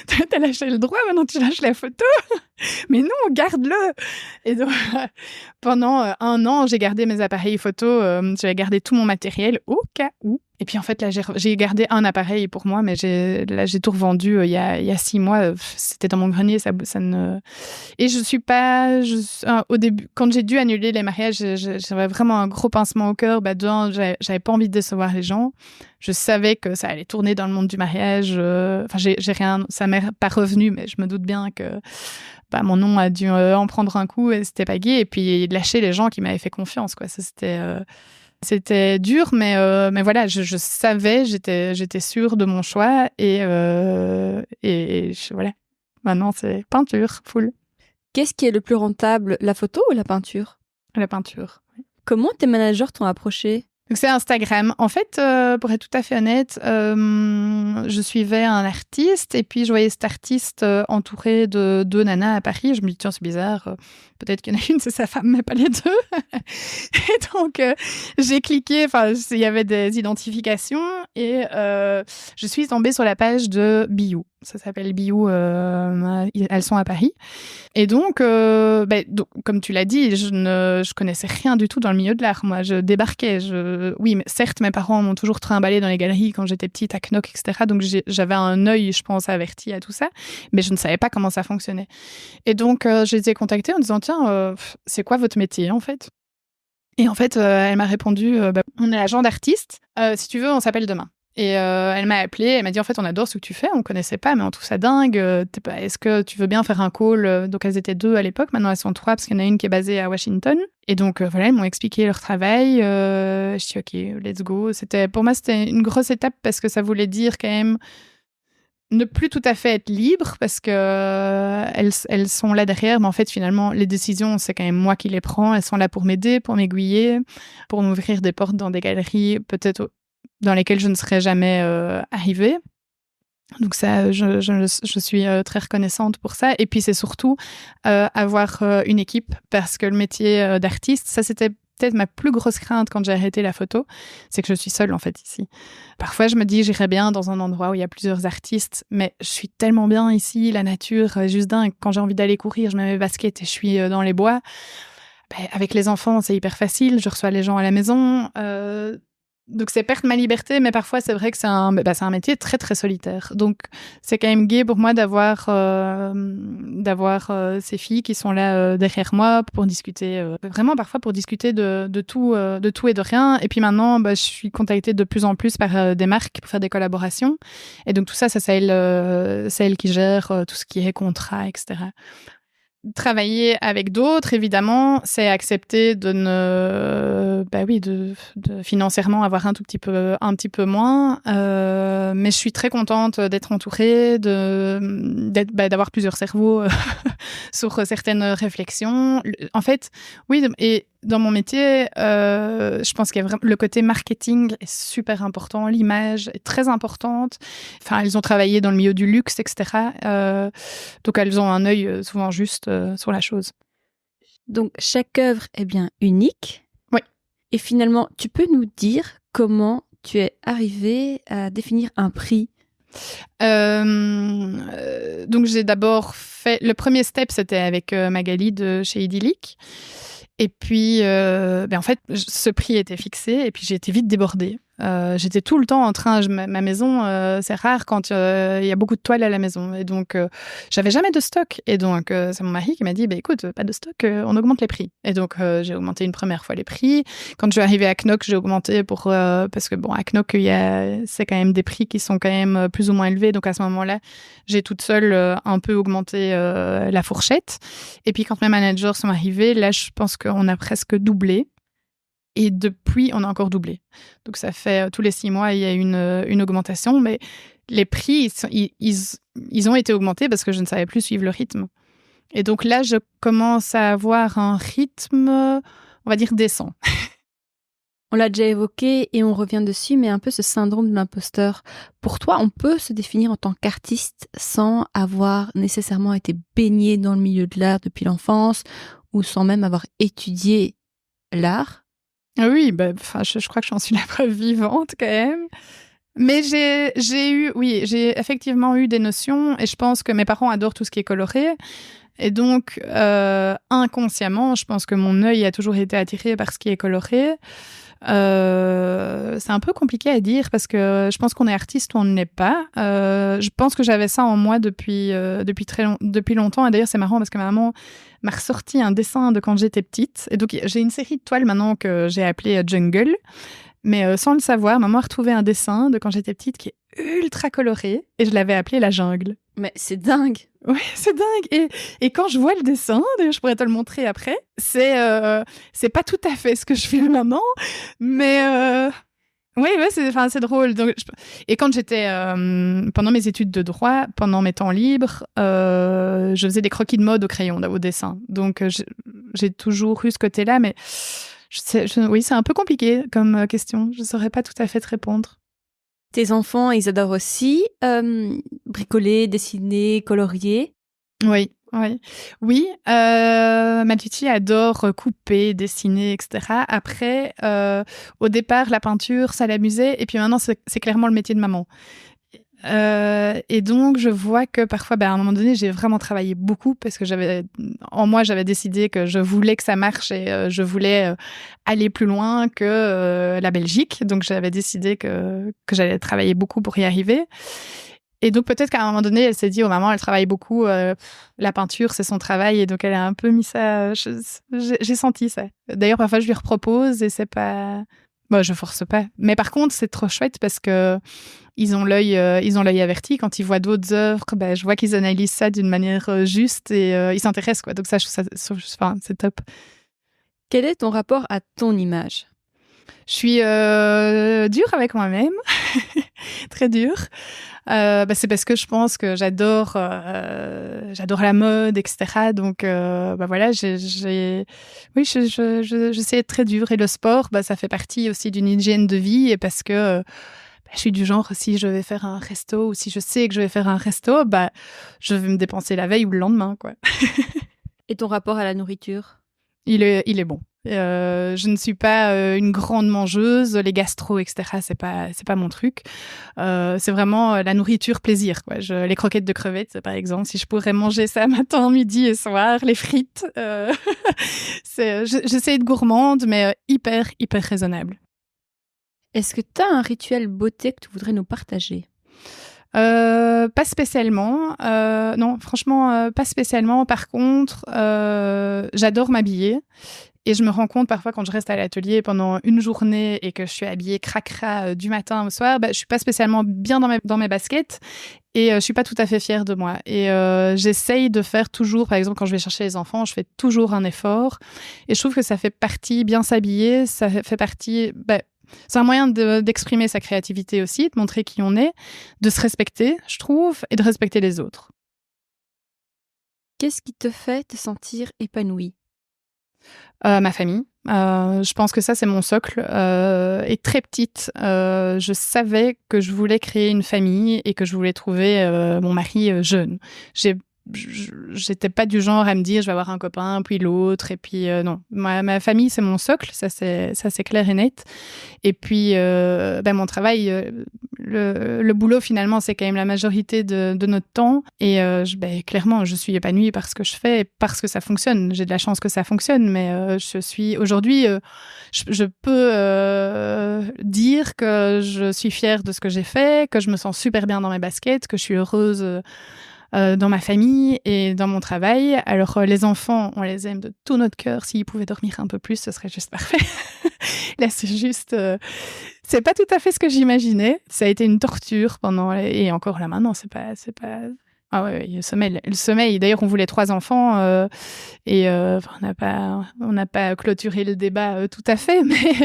T'as lâché le droit, maintenant tu lâches la photo. Mais non, garde-le. Et donc, pendant 1 an, j'ai gardé mes appareils photo. J'avais gardé tout mon matériel au cas où. Et puis en fait, là, j'ai gardé un appareil pour moi, mais j'ai tout revendu il y a 6 mois. C'était dans mon grenier, ça ne... Et je suis pas... au début, quand j'ai dû annuler les mariages, j'avais vraiment un gros pincement au cœur. J'avais pas envie de décevoir les gens. Je savais que ça allait tourner dans le monde du mariage. J'ai rien... Ça m'est pas revenu, mais je me doute bien que mon nom a dû en prendre un coup et c'était pas gai. Et puis lâcher les gens qui m'avaient fait confiance, quoi. Ça, c'était dur, mais voilà, je savais, j'étais sûre de mon choix et voilà. Maintenant, c'est peinture, full. Qu'est-ce qui est le plus rentable, la photo ou la peinture ? La peinture. Oui. Comment tes managers t'ont approché ? Donc c'est Instagram. En fait, pour être tout à fait honnête, je suivais un artiste et puis je voyais cet artiste entouré de 2 nanas à Paris. Je me dis, tiens, c'est bizarre. Peut-être qu'il y en a une, c'est sa femme, mais pas les 2. Et donc, j'ai cliqué. Enfin, il y avait des identifications et je suis tombée sur la page de Biou. Ça s'appelle Biou. Elles sont à Paris. Et donc, comme tu l'as dit, je connaissais rien du tout dans le milieu de l'art. Moi, je débarquais. Oui, mais certes, mes parents m'ont toujours trimballée dans les galeries quand j'étais petite, à Knock, etc. Donc, j'avais un œil, je pense, averti à tout ça. Mais je ne savais pas comment ça fonctionnait. Et donc, je les ai contactées en disant, tiens, c'est quoi votre métier, en fait ? Et en fait, elle m'a répondu, on est agent d'artiste. Si tu veux, on s'appelle demain. Et elle m'a appelée, elle m'a dit en fait on adore ce que tu fais, on connaissait pas mais on trouve ça dingue, est-ce que tu veux bien faire un call? Donc elles étaient 2 à l'époque, maintenant elles sont 3 parce qu'il y en a une qui est basée à Washington. Et donc voilà, elles m'ont expliqué leur travail, je dis ok, let's go. Pour moi c'était une grosse étape parce que ça voulait dire quand même ne plus tout à fait être libre parce que elles sont là derrière, mais en fait finalement les décisions c'est quand même moi qui les prends, elles sont là pour m'aider, pour m'aiguiller, pour m'ouvrir des portes dans des galeries peut-être dans lesquelles je ne serais jamais arrivée. Donc ça, je suis très reconnaissante pour ça. Et puis c'est surtout avoir une équipe parce que le métier d'artiste, ça c'était peut-être ma plus grosse crainte quand j'ai arrêté la photo, c'est que je suis seule en fait ici. Parfois je me dis j'irais bien dans un endroit où il y a plusieurs artistes, mais je suis tellement bien ici, la nature est juste dingue. Quand j'ai envie d'aller courir, je mets mes baskets et je suis dans les bois. avec les enfants, c'est hyper facile. Je reçois les gens à la maison. Donc, c'est perdre ma liberté, mais parfois, c'est vrai que c'est un métier très, très solitaire. Donc, c'est quand même gai pour moi d'avoir ces filles qui sont là derrière moi pour discuter, vraiment parfois pour discuter de tout et de rien. Et puis maintenant, je suis contactée de plus en plus par des marques pour faire des collaborations. Et donc, tout ça, c'est elle qui gère tout ce qui est contrat, etc. Travailler avec d'autres, évidemment, c'est accepter de financièrement avoir un petit peu moins. Mais je suis très contente d'être entourée, d'avoir plusieurs cerveaux sur certaines réflexions. En fait, oui, et dans mon métier, je pense qu'il y a vraiment le côté marketing est super important, l'image est très importante. Enfin, elles ont travaillé dans le milieu du luxe, etc. Donc, elles ont un œil souvent juste sur la chose. Donc, chaque œuvre est bien unique. Oui. Et finalement, tu peux nous dire comment tu es arrivée à définir un prix? Donc, j'ai d'abord fait... Le premier step, c'était avec Magali de chez Idyllic. Et puis, en fait, ce prix était fixé et puis j'ai été vite débordée. J'étais tout le temps en train... Ma maison, c'est rare quand il y a beaucoup de toiles à la maison. Et donc, j'avais jamais de stock. Et donc, c'est mon mari qui m'a dit, écoute, pas de stock, on augmente les prix. Et donc, j'ai augmenté une première fois les prix. Quand je suis arrivée à Knock, j'ai augmenté parce que, à Knock, c'est quand même des prix qui sont quand même plus ou moins élevés. Donc, à ce moment-là, j'ai toute seule un peu augmenté la fourchette. Et puis, quand mes managers sont arrivés, là, je pense qu'on a presque doublé. Et depuis, on a encore doublé. Donc, ça fait tous les 6 mois, il y a une augmentation. Mais les prix, ils ont été augmentés parce que je ne savais plus suivre le rythme. Et donc là, je commence à avoir un rythme, on va dire, décent. On l'a déjà évoqué et on revient dessus, mais un peu ce syndrome de l'imposteur. Pour toi, on peut se définir en tant qu'artiste sans avoir nécessairement été baigné dans le milieu de l'art depuis l'enfance ou sans même avoir étudié l'art? Oui, je crois que j'en suis la preuve vivante quand même. Mais j'ai effectivement eu des notions et je pense que mes parents adorent tout ce qui est coloré. Et donc, inconsciemment, je pense que mon œil a toujours été attiré par ce qui est coloré. C'est un peu compliqué à dire parce que je pense qu'on est artiste ou on ne l'est pas. Je pense que j'avais ça en moi depuis longtemps. Et d'ailleurs, c'est marrant parce que ma maman m'a ressorti un dessin de quand j'étais petite. Et donc, j'ai une série de toiles maintenant que j'ai appelée Jungle. Mais sans le savoir, maman a retrouvé un dessin de quand j'étais petite qui est ultra coloré. Et je l'avais appelé La Jungle. Mais c'est dingue! Ouais, c'est dingue. Et quand je vois le dessin, d'ailleurs, je pourrais te le montrer après, c'est pas tout à fait ce que je fais maintenant, mais c'est drôle. Donc, et quand j'étais pendant mes études de droit, pendant mes temps libres, je faisais des croquis de mode au crayon, au dessin. Donc, j'ai toujours eu ce côté-là, mais oui, c'est un peu compliqué comme question. Je saurais pas tout à fait te répondre. Tes enfants, ils adorent aussi bricoler, dessiner, colorier. Oui. Ma petite adore couper, dessiner, etc. Après, au départ, la peinture, ça l'amusait. Et puis maintenant, c'est clairement le métier de maman. Et donc, je vois que parfois, à un moment donné, j'ai vraiment travaillé beaucoup parce que j'avais décidé que je voulais que ça marche et je voulais aller plus loin que la Belgique. Donc, j'avais décidé que j'allais travailler beaucoup pour y arriver. Et donc, peut-être qu'à un moment donné, elle s'est dit, maman, elle travaille beaucoup, la peinture, c'est son travail. Et donc, elle a un peu mis ça, j'ai senti ça. D'ailleurs, parfois, je lui repropose et c'est pas... je force pas. Mais par contre, c'est trop chouette parce que ils ont l'œil averti. Quand ils voient d'autres œuvres, je vois qu'ils analysent ça d'une manière juste et ils s'intéressent, quoi. Donc ça, je trouve ça, c'est top. Quel est ton rapport à ton image? Je suis dure avec moi-même, très dure. C'est parce que je pense que j'adore la mode, etc. Donc voilà, j'essaie d'être très dure. Et le sport, ça fait partie aussi d'une hygiène de vie et parce que je suis du genre, si je vais faire un resto ou si je sais que je vais faire un resto, je vais me dépenser la veille ou le lendemain, quoi. Et ton rapport à la nourriture? Il est bon. Je ne suis pas une grande mangeuse, les gastro, etc. C'est pas mon truc. C'est vraiment la nourriture plaisir, quoi. Les croquettes de crevettes, par exemple, si je pourrais manger ça matin, midi et soir, les frites. J'essaie de gourmande, mais hyper raisonnable. Est-ce que tu as un rituel beauté que tu voudrais nous partager ? Pas spécialement. Non, franchement, pas spécialement. Par contre, j'adore m'habiller. Et je me rends compte parfois quand je reste à l'atelier pendant une journée et que je suis habillée cracra du matin au soir, je suis pas spécialement bien dans mes baskets et je suis pas tout à fait fière de moi. Et j'essaye de faire toujours, par exemple quand je vais chercher les enfants, je fais toujours un effort. Et je trouve que ça fait partie, bien s'habiller, ça fait partie... c'est un moyen d'exprimer sa créativité aussi, de montrer qui on est, de se respecter, je trouve, et de respecter les autres. Qu'est-ce qui te fait te sentir épanouie ? Ma famille. Je pense que ça, c'est mon socle. Et très petite, je savais que je voulais créer une famille et que je voulais trouver mon mari jeune. J'étais pas du genre à me dire je vais avoir un copain puis l'autre et puis non, ma famille c'est mon socle, ça c'est clair et net. Et puis mon travail, le boulot finalement c'est quand même la majorité de notre temps et clairement je suis épanouie par ce que je fais et parce que ça fonctionne. J'ai de la chance que ça fonctionne, mais je suis aujourd'hui je peux dire que je suis fière de ce que j'ai fait, que je me sens super bien dans mes baskets, que je suis heureuse dans ma famille et dans mon travail. Alors, les enfants, on les aime de tout notre cœur. S'ils pouvaient dormir un peu plus, ce serait juste parfait. Là, c'est juste... c'est pas tout à fait ce que j'imaginais. Ça a été une torture pendant... Et encore là, maintenant, c'est pas... Ah ouais, le sommeil. D'ailleurs, on voulait 3 enfants et on n'a pas clôturé le débat tout à fait, mais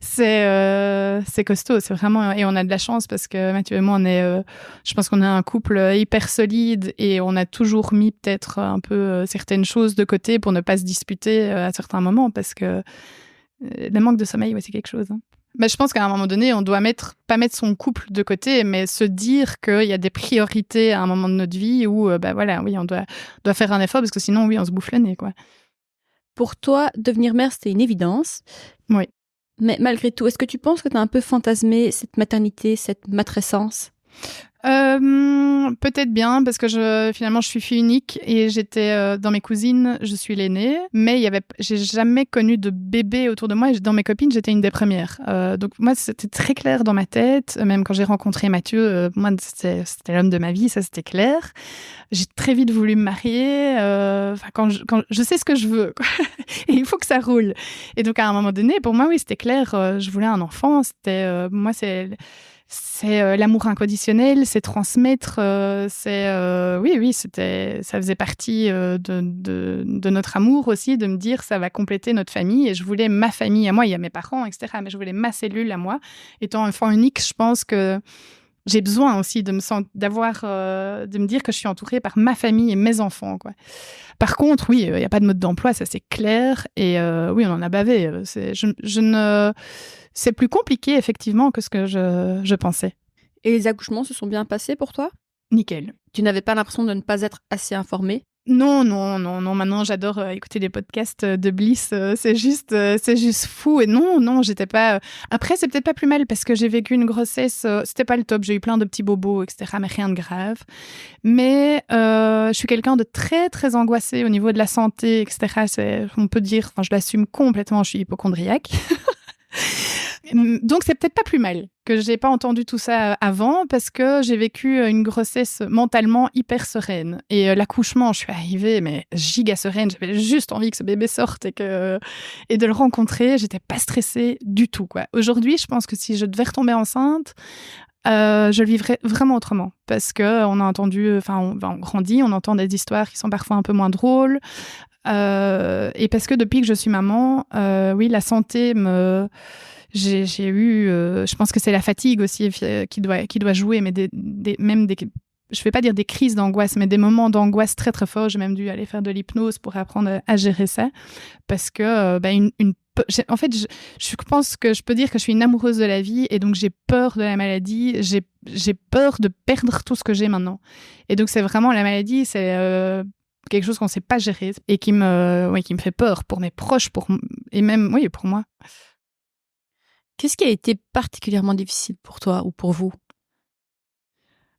c'est costaud, c'est vraiment. Et on a de la chance parce que Mathieu et moi, je pense qu'on a un couple hyper solide et on a toujours mis peut-être un peu certaines choses de côté pour ne pas se disputer à certains moments parce que le manque de sommeil, c'est quelque chose. Hein. Je pense qu'à un moment donné, on doit pas mettre son couple de côté, mais se dire qu'il y a des priorités à un moment de notre vie où, on doit faire un effort parce que sinon, oui, on se bouffe le nez, quoi. Pour toi, devenir mère, c'était une évidence. Oui. Mais malgré tout, est-ce que tu penses que tu as un peu fantasmé cette maternité, cette matrescence ? Peut-être bien parce que finalement je suis fille unique et j'étais dans mes cousines, je suis l'aînée, mais j'ai jamais connu de bébé autour de moi et dans mes copines j'étais une des premières. Donc moi c'était très clair dans ma tête, même quand j'ai rencontré Mathieu, moi c'était l'homme de ma vie, ça c'était clair. J'ai très vite voulu me marier, quand je sais ce que je veux quoi. Et il faut que ça roule. Et donc à un moment donné pour moi oui c'était clair, je voulais un enfant, c'était moi c'est l'amour inconditionnel, c'est transmettre, ça faisait partie de notre amour aussi, de me dire ça va compléter notre famille et je voulais ma famille à moi, il y a mes parents, etc. Mais je voulais ma cellule à moi. Étant enfant unique, je pense que j'ai besoin aussi de me dire que je suis entourée par ma famille et mes enfants, quoi. Par contre, oui, il n'y a pas de mode d'emploi, ça c'est clair. Et oui, on en a bavé. C'est plus compliqué, effectivement, que ce que je pensais. Et les accouchements se sont bien passés pour toi ? Nickel. Tu n'avais pas l'impression de ne pas être assez informée ? Non. Maintenant, j'adore écouter des podcasts de Bliss. C'est juste fou. Et non, j'étais pas... Après, c'est peut-être pas plus mal parce que j'ai vécu une grossesse... c'était pas le top. J'ai eu plein de petits bobos, etc. Mais rien de grave. Mais je suis quelqu'un de très, très angoissé au niveau de la santé, etc. On peut dire... je l'assume complètement. Je suis hypocondriaque. Donc, c'est peut-être pas plus mal que j'ai pas entendu tout ça avant parce que j'ai vécu une grossesse mentalement hyper sereine. Et l'accouchement, je suis arrivée, mais giga sereine. J'avais juste envie que ce bébé sorte et de le rencontrer. J'étais pas stressée du tout, quoi. Aujourd'hui, je pense que si je devais retomber enceinte, je le vivrais vraiment autrement parce que on a entendu, on grandit, on entend des histoires qui sont parfois un peu moins drôles. Et parce que depuis que je suis maman, oui, la santé j'ai eu, je pense que c'est la fatigue aussi qui doit jouer, mais je vais pas dire des crises d'angoisse, mais des moments d'angoisse très très forts. J'ai même dû aller faire de l'hypnose pour apprendre à gérer ça, parce que en fait, je pense que je peux dire que je suis une amoureuse de la vie et donc j'ai peur de la maladie. J'ai peur de perdre tout ce que j'ai maintenant. Et donc c'est vraiment la maladie, c'est quelque chose qu'on ne sait pas gérer et qui me fait peur pour mes proches, et même pour moi. Qu'est-ce qui a été particulièrement difficile pour toi ou pour vous?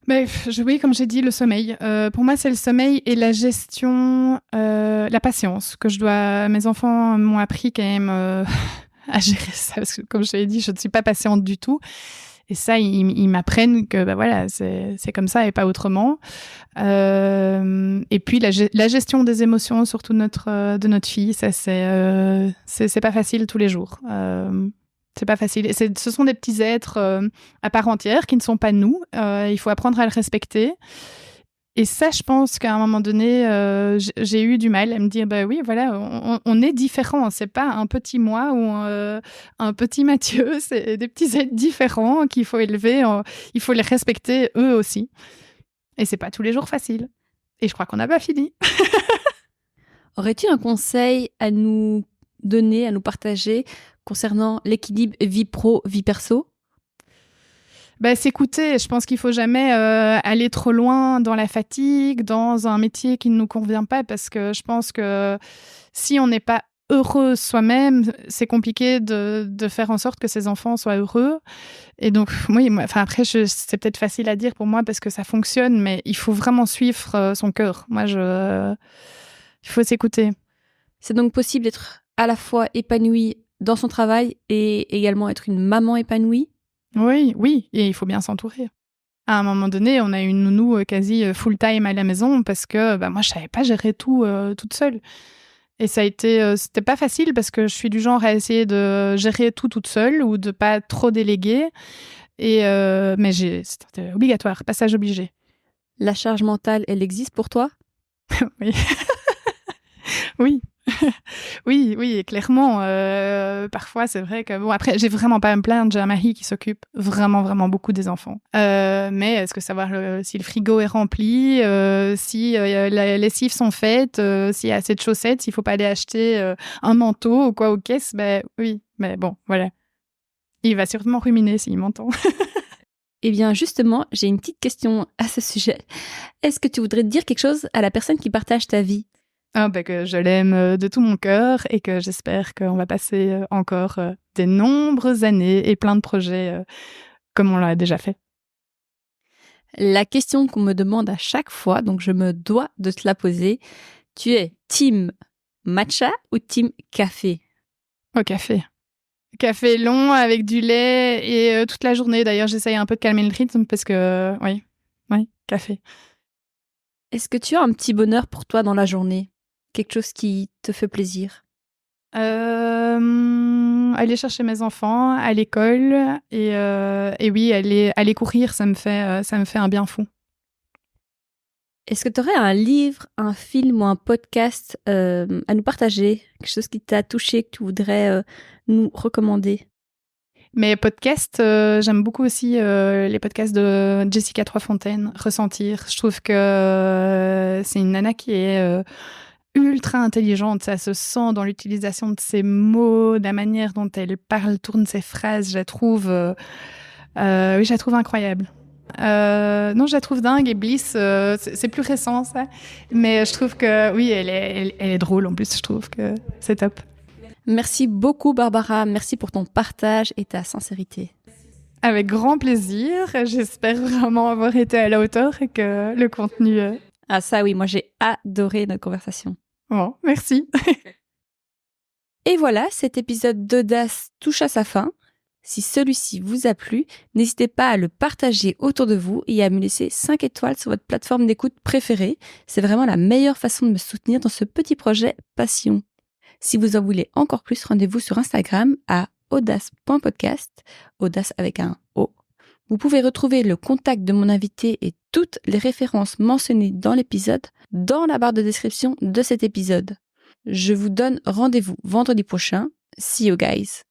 Oui, comme j'ai dit, le sommeil. Pour moi, c'est le sommeil et la gestion, la patience que je dois. Mes enfants m'ont appris quand même à gérer ça parce que, comme je l'ai dit, je ne suis pas patiente du tout. Et ça, ils m'apprennent que c'est comme ça et pas autrement. Et puis la gestion des émotions, surtout de notre fille, ça c'est pas facile tous les jours. C'est pas facile. Ce sont des petits êtres à part entière qui ne sont pas nous. Il faut apprendre à le respecter. Et ça, je pense qu'à un moment donné, j'ai eu du mal à me dire, oui, voilà, on est différents. C'est pas un petit moi ou un petit Mathieu. C'est des petits êtres différents qu'il faut élever. Il faut les respecter eux aussi. Et c'est pas tous les jours facile. Et je crois qu'on n'a pas fini. Aurais-tu un conseil à nous donner, à nous partager concernant l'équilibre vie pro, vie perso? S'écouter. Je pense qu'il faut jamais aller trop loin dans la fatigue, dans un métier qui ne nous convient pas, parce que je pense que si on n'est pas heureux soi-même, c'est compliqué de faire en sorte que ses enfants soient heureux. Et donc, après, c'est peut-être facile à dire pour moi parce que ça fonctionne, mais il faut vraiment suivre son cœur. Il faut s'écouter. C'est donc possible d'être à la fois épanouie dans son travail et également être une maman épanouie? Oui, et il faut bien s'entourer. À un moment donné, on a une nounou quasi full-time à la maison parce que moi, je savais pas gérer tout toute seule. Et ça a été, c'était pas facile parce que je suis du genre à essayer de gérer tout toute seule ou de pas trop déléguer. Mais c'était obligatoire, passage obligé. La charge mentale, elle existe pour toi? Oui. Oui. Oui, clairement. Parfois, c'est vrai que... après, j'ai vraiment pas à me plaindre. J'ai un mari qui s'occupe vraiment, vraiment beaucoup des enfants. Mais est-ce que savoir si le frigo est rempli, si les lessives sont faites, s'il y a assez de chaussettes, s'il faut pas aller acheter un manteau ou quoi aux caisses, oui. Mais bon, voilà. Il va sûrement ruminer s'il m'entend. Eh bien, justement, j'ai une petite question à ce sujet. Est-ce que tu voudrais dire quelque chose à la personne qui partage ta vie? Que je l'aime de tout mon cœur et que j'espère qu'on va passer encore des nombreuses années et plein de projets comme on l'a déjà fait. La question qu'on me demande à chaque fois, donc je me dois de te la poser. Tu es team matcha ou team café? Au café. Café long avec du lait et toute la journée. D'ailleurs, j'essaye un peu de calmer le rythme parce que, oui, café. Est-ce que tu as un petit bonheur pour toi dans la journée? Quelque chose qui te fait plaisir? Aller chercher mes enfants à l'école et oui, aller courir, ça me fait un bien fou. Est-ce que tu aurais un livre, un film ou un podcast à nous partager? Quelque chose qui t'a touché, que tu voudrais nous recommander? Mes podcasts, j'aime beaucoup aussi les podcasts de Jessica Troisfontaine, Ressentir. Je trouve que c'est une nana qui est ultra intelligente. Ça se sent dans l'utilisation de ses mots, de la manière dont elle parle, tourne ses phrases. Je la trouve incroyable. Non, je la trouve dingue et Bliss, c'est plus récent ça. Mais je trouve que oui, elle est drôle en plus. Je trouve que c'est top. Merci beaucoup Barbara, merci pour ton partage et ta sincérité. Avec grand plaisir, j'espère vraiment avoir été à la hauteur et que le contenu... Ah ça oui, moi j'ai adoré notre conversation. Bon, merci. Et voilà, cet épisode d'Audace touche à sa fin. Si celui-ci vous a plu, n'hésitez pas à le partager autour de vous et à me laisser 5 étoiles sur votre plateforme d'écoute préférée. C'est vraiment la meilleure façon de me soutenir dans ce petit projet passion. Si vous en voulez encore plus, rendez-vous sur Instagram à audace.podcast, audace avec un O. Vous pouvez retrouver le contact de mon invité et toutes les références mentionnées dans l'épisode dans la barre de description de cet épisode. Je vous donne rendez-vous vendredi prochain. See you guys!